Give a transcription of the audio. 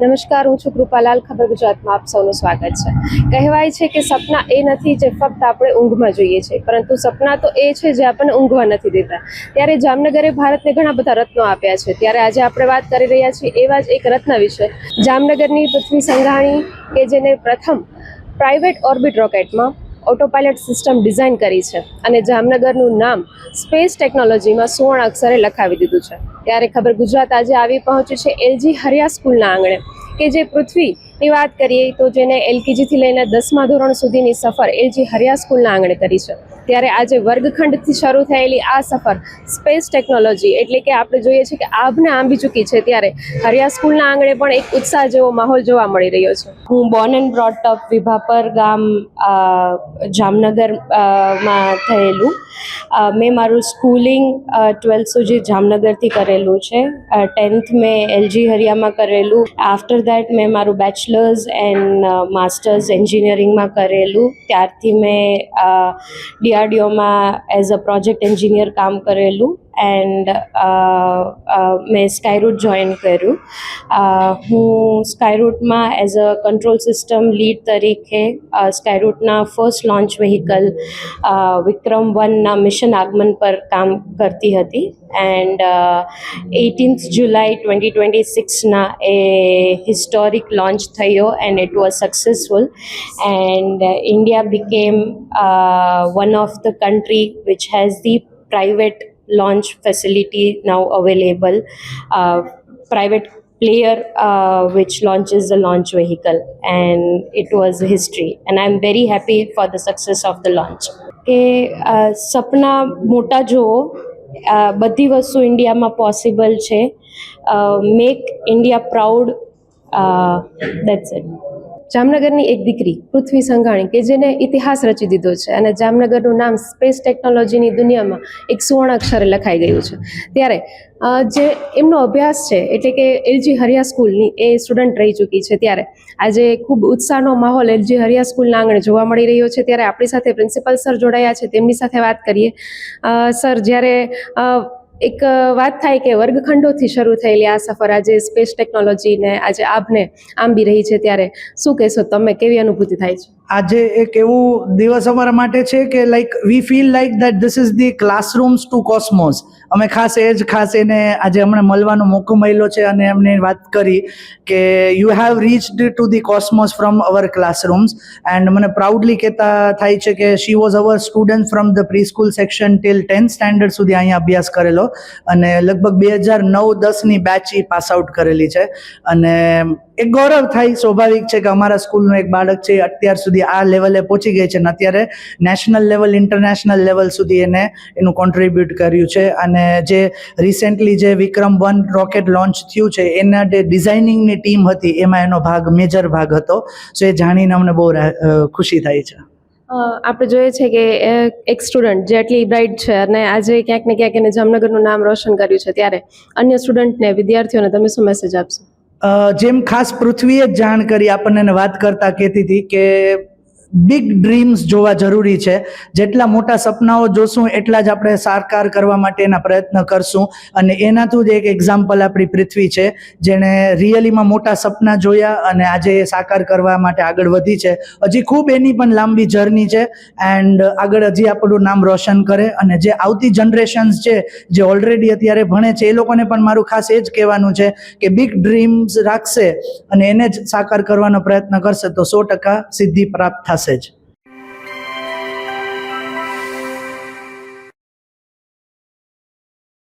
નમસ્કાર, હું છું કૃપાલાલ. ખબર ગુજરાતમાં આપ સૌનું સ્વાગત છે. કહેવાય છે કે સપના એ નથી જે ફક્ત આપણે ઊંઘમાં જોઈએ છે, પરંતુ સપના તો એ છે જે આપણને ઊંઘવા નથી દેતા. ત્યારે જામનગરે ભારતને ઘણા બધા રત્નો આપ્યા છે. ત્યારે આજે આપણે વાત કરી રહ્યા છીએ એવા જ એક રત્ન વિશે, જામનગરની પૃથ્વી સંઘાણી, કે જેને પ્રથમ પ્રાઇવેટ ઓર્બિટ રોકેટમાં ઓટોપાયલટ સિસ્ટમ ડિઝાઇન કરી છે અને જામનગરનું નામ સ્પેસ ટેકનોલોજીમાં સુવર્ણ અક્ષરે લખાવી દીધું છે. ત્યારે ખબર ગુજરાત આજે આવી પહોંચ્યું છે એલજી હરિયા સ્કૂલના આંગણે, કે જે પૃથ્વીની વાત કરીએ તો જેને એલકેજીથી લઈને 10મા ધોરણ સુધીની સફર એલજી હરિયા સ્કૂલના આંગણે કરી છે. ત્યારે આજે વર્ગખંડથી શરૂ થયેલી આ સફર સ્પેસ ટેકનોલોજી એટલે કે આપણે જોઈએ છીએ કે આભને આંબી ચૂકી છે. ત્યારે હરિયા સ્કૂલના આંગણે પણ એક ઉત્સાહ જેવો માહોલ જોવા મળી રહ્યો છે. હું Born and brought up Vibhapar ગામ જામનગર માં થયેલું. મેં મારું સ્કૂલિંગ 12th સુધી જામનગરથી કરેલું છે. 10th મેં એલજી હરિયામાં કરેલું. આફ્ટર દેટ મેં મારું બેચલર્સ એન્ડ માસ્ટર્સ એન્જિનિયરિંગમાં કરેલું. ત્યારથી મેં ડીઆરડીઓમાં એઝ અ પ્રોજેક્ટ એન્જિનિયર કામ કરેલું એન્ડ મેં સ્કાયરૂટ જોઈન કર્યું. હું સ્કાયરૂટમાં as a control system lead તરીકે સ્કાયરૂટના ફર્સ્ટ લોન્ચ વ્હીકલ વિક્રમ-1ના મિશન આગમન પર કામ કરતી હતી એન્ડ 18th જુલાઈ 2026ના એ હિસ્ટોરિક લોન્ચ થયો and it was successful and India became one of the country which has the private launch facility now available, private player which launches the launch vehicle, and it was history and I'm very happy for the success of the launch. કે સપના મોટા જુઓ, બધી વસ્તુ ઇન્ડિયામાં possible છે. Make India proud, that's it. જામનગરની એક દીકરી પૃથ્વી સંઘાણી, કે જેને ઇતિહાસ રચી દીધો છે અને જામનગરનું નામ સ્પેસ ટેકનોલોજીની દુનિયામાં એક સુવર્ણ અક્ષરે લખાઈ ગયું છે. ત્યારે જે એમનો અભ્યાસ છે એટલે કે એલજી હરિયા સ્કૂલની એ સ્ટુડન્ટ રહી ચૂકી છે. ત્યારે આજે ખૂબ ઉત્સાહનો માહોલ એલજી હરિયા સ્કૂલના આંગણે જોવા મળી રહ્યો છે. ત્યારે આપણી સાથે પ્રિન્સિપલ સર જોડાયા છે, તેમની સાથે વાત કરીએ. સર, જ્યારે એક વાત થાય કે વર્ગખંડોથી શરૂ થયેલી આ સફર આજે સ્પેસ ટેકનોલોજીને આજે આભને આંબી રહી છે, ત્યારે શું કહેશો તમે? કેવી અનુભૂતિ થાય છે? આજે એક એવું દિવસ અમારા માટે છે કે like we feel like that this is the classrooms to cosmos. અમે ખાસ એને આજે અમને મળવાનો મોકો મળ્યો છે અને એમને વાત કરી કે you have reached to the cosmos from our classrooms and મને પ્રાઉડલી કહેતા થાય છે કે she was our student from the preschool section till 10th standard સુધી અહીંયા અભ્યાસ કરેલો અને લગભગ 2009-10ની બેચ પાસ આઉટ કરેલી છે. અને એક ગૌરવ થાય, સ્વાભાવિક છે કે અમારા સ્કૂલનું એક બાળક છે અત્યાર સુધી આ લેવલે પહોંચી ગઈ છે અને અત્યારે નેશનલ લેવલ, ઇન્ટરનેશનલ લેવલ સુધી એનું કોન્ટ્રીબ્યુટ કર્યું છે. અને જે રિસેન્ટલી જે વિક્રમ-1 રોકેટ લોન્ચ થયું છે એના જે ડિઝાઇનિંગની ટીમ હતી એમાં એનો મેજર ભાગ હતો. સો એ જાણીને અમને બહુ ખુશી થાય છે. આપણે જોઈએ છે કે એક સ્ટુડન્ટ જે આટલી બ્રાઇટ છે અને આજે ક્યાંક ને ક્યાંક એને જામનગરનું નામ રોશન કર્યું છે, ત્યારે અન્ય સ્ટુડન્ટને, વિદ્યાર્થીઓને તમે શું મેસેજ આપશો? જેમ ખાસ પૃથ્વીએ જ જાણ કરી, આપણને વાત કરતા કહેતી હતી કે બિગ ડ્રીમ્સ જોવા જરૂરી છે. જેટલા મોટા સપનાઓ જોશું એટલા જ આપણે સાકાર કરવા માટેના પ્રયત્ન કરશું અને એનાથી જ એક એક્ઝામ્પલ આપણી પૃથ્વી છે, જેણે રિયલીમાં મોટા સપના જોયા અને આજે સાકાર કરવા માટે આગળ વધી છે. હજી ખૂબ એની પણ લાંબી જર્ની છે એન્ડ આગળ હજી આપણું નામ રોશન કરે. અને જે આવતી જનરેશન્સ છે જે ઓલરેડી અત્યારે ભણે છે એ લોકોને પણ મારું ખાસ એ જ કહેવાનું છે કે બિગ ડ્રીમ્સ રાખશે અને એને જ સાકાર કરવાનો પ્રયત્ન કરશે તો 100% સિદ્ધિ પ્રાપ્ત થશે જ.